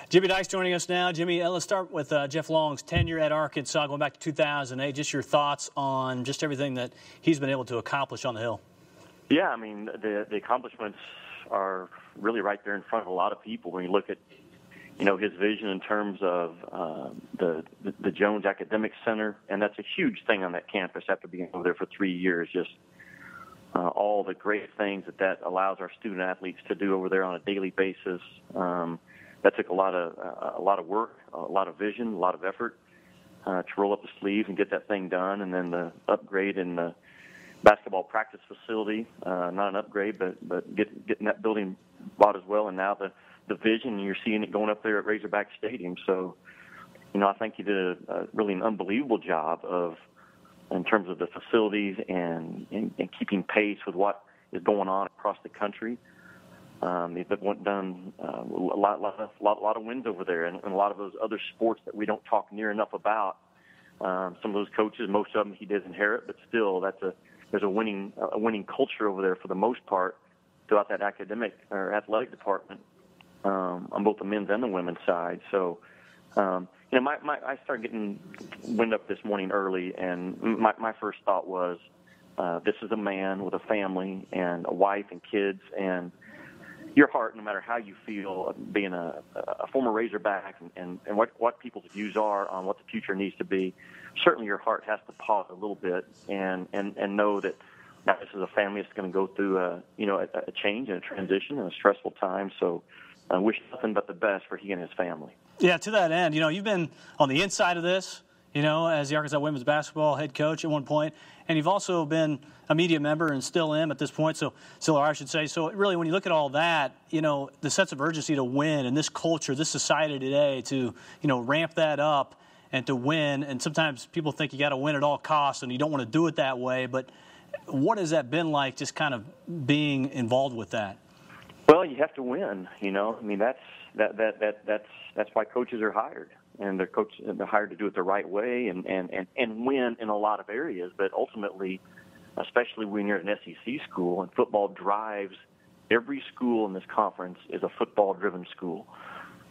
Jimmy Dykes joining us now. Jimmy, let's start with Jeff Long's tenure at Arkansas going back to 2008. Just your thoughts on just everything that he's been able to accomplish on the Hill. Yeah, I mean, the accomplishments are really right there in front of a lot of people when you look at, his vision in terms of the Jones Academic Center, and that's a huge thing on that campus after being over there for 3 years. Just all the great things that allows our student athletes to do over there on a daily basis. That took a lot of work, a lot of vision, a lot of effort to roll up the sleeves and get that thing done. And then the upgrade in the basketball practice facility, not an upgrade, but getting that building bought as well. And now the vision, you're seeing it going up there at Razorback Stadium. So, I think he did really an unbelievable job in terms of the facilities and keeping pace with what is going on across the country. They've done a lot of wins over there, and a lot of those other sports that we don't talk near enough about. Some of those coaches, most of them he did inherit, but still, there's a winning culture over there for the most part throughout that academic or athletic department on both the men's and the women's side. So, I started getting wind up this morning early, and my first thought was, this is a man with a family and a wife and kids, and your heart, no matter how you feel, being a former Razorback and what people's views are on what the future needs to be, certainly your heart has to pause a little bit and know that now this is a family that's going to go through a change and a transition and a stressful time. So I wish nothing but the best for he and his family. Yeah, to that end, you've been on the inside of this, as the Arkansas women's basketball head coach at one point, and you've also been a media member and still am at this point, so I should say. So really, when you look at all that, the sense of urgency to win and this culture, this society today to, ramp that up and to win, and sometimes people think you got to win at all costs and you don't want to do it that way, but what has that been like, just kind of being involved with that? Well, you have to win, I mean, that's why coaches are hired. And they're hired to do it the right way and win in a lot of areas. But ultimately, especially when you're an SEC school and football drives every school in this conference is a football-driven school.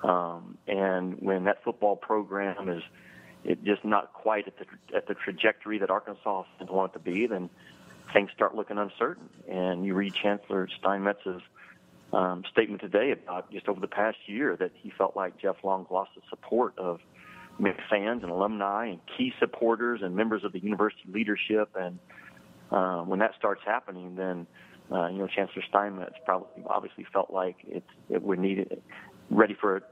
And when that football program is just not quite at the trajectory that Arkansas fans want it to be, then things start looking uncertain. And you read Chancellor Steinmetz's statement today about just over the past year that he felt like Jeff Long lost the support of many fans and alumni and key supporters and members of the university leadership. And when that starts happening, then Chancellor Steinmetz probably obviously felt like we're ready for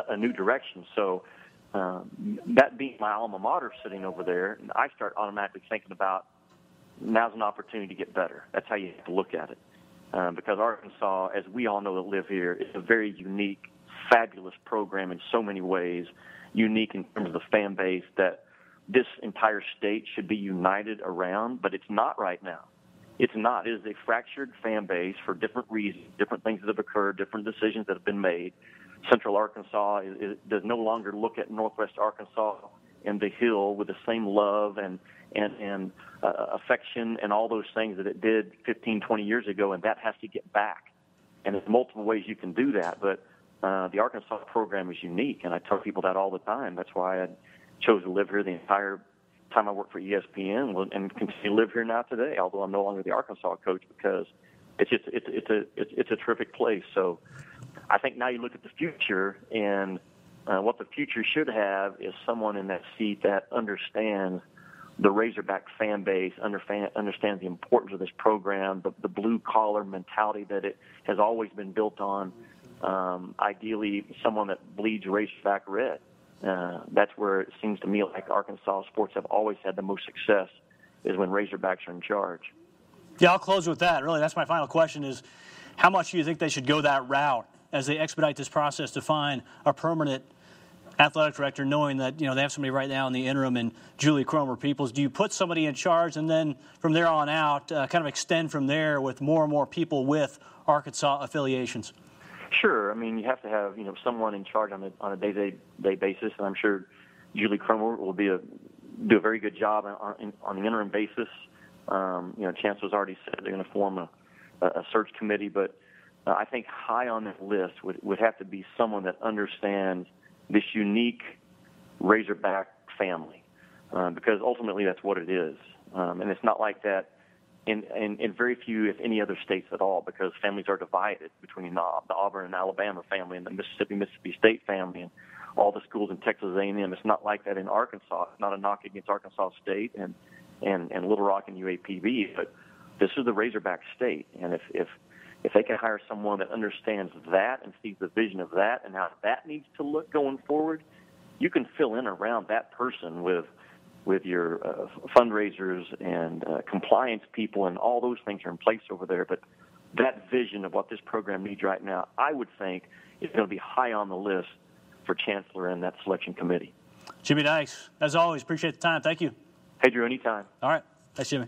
a new direction. So that being my alma mater sitting over there, I start automatically thinking about now's an opportunity to get better. That's how you have to look at it. Because Arkansas, as we all know that live here, is a very unique, fabulous program in so many ways, unique in terms of the fan base that this entire state should be united around, but it's not right now. It's not. It is a fractured fan base for different reasons, different things that have occurred, different decisions that have been made. Central Arkansas does no longer look at Northwest Arkansas and the Hill with the same love and affection and all those things that it did 15, 20 years ago, and that has to get back. And there's multiple ways you can do that, but the Arkansas program is unique, and I tell people that all the time. That's why I chose to live here the entire time I worked for ESPN and continue to live here now today, although I'm no longer the Arkansas coach, because it's a terrific place. So I think now you look at the future, and what the future should have is someone in that seat that understands the Razorback fan base, understands the importance of this program, the blue-collar mentality that it has always been built on, ideally someone that bleeds Razorback red. That's where it seems to me like Arkansas sports have always had the most success, is when Razorbacks are in charge. Yeah, I'll close with that. Really, that's my final question is, how much do you think they should go that route as they expedite this process to find a permanent athletic director, knowing that they have somebody right now in the interim and Julie Cromer-Peoples? Do you put somebody in charge and then from there on out kind of extend from there with more and more people with Arkansas affiliations? Sure. I mean, you have to have someone in charge on a day-to-day basis, and I'm sure Julie Cromer will do a very good job on the interim basis. Chancellor's already said they're going to form a search committee, but I think high on that list would have to be someone that understands this unique Razorback family, because ultimately that's what it is. And it's not like that in very few, if any, other states at all, because families are divided between the Auburn and Alabama family and the Mississippi State family and all the schools in Texas A&M. It's not like that in Arkansas. It's not a knock against Arkansas State and Little Rock and UAPB, but this is the Razorback state. And if they can hire someone that understands that and sees the vision of that and how that needs to look going forward, you can fill in around that person with your fundraisers and compliance people, and all those things are in place over there. But that vision of what this program needs right now, I would think, is going to be high on the list for Chancellor and that selection committee. Jimmy Dykes, as always, appreciate the time. Thank you. Hey, Drew, anytime. All right. Thanks, Jimmy.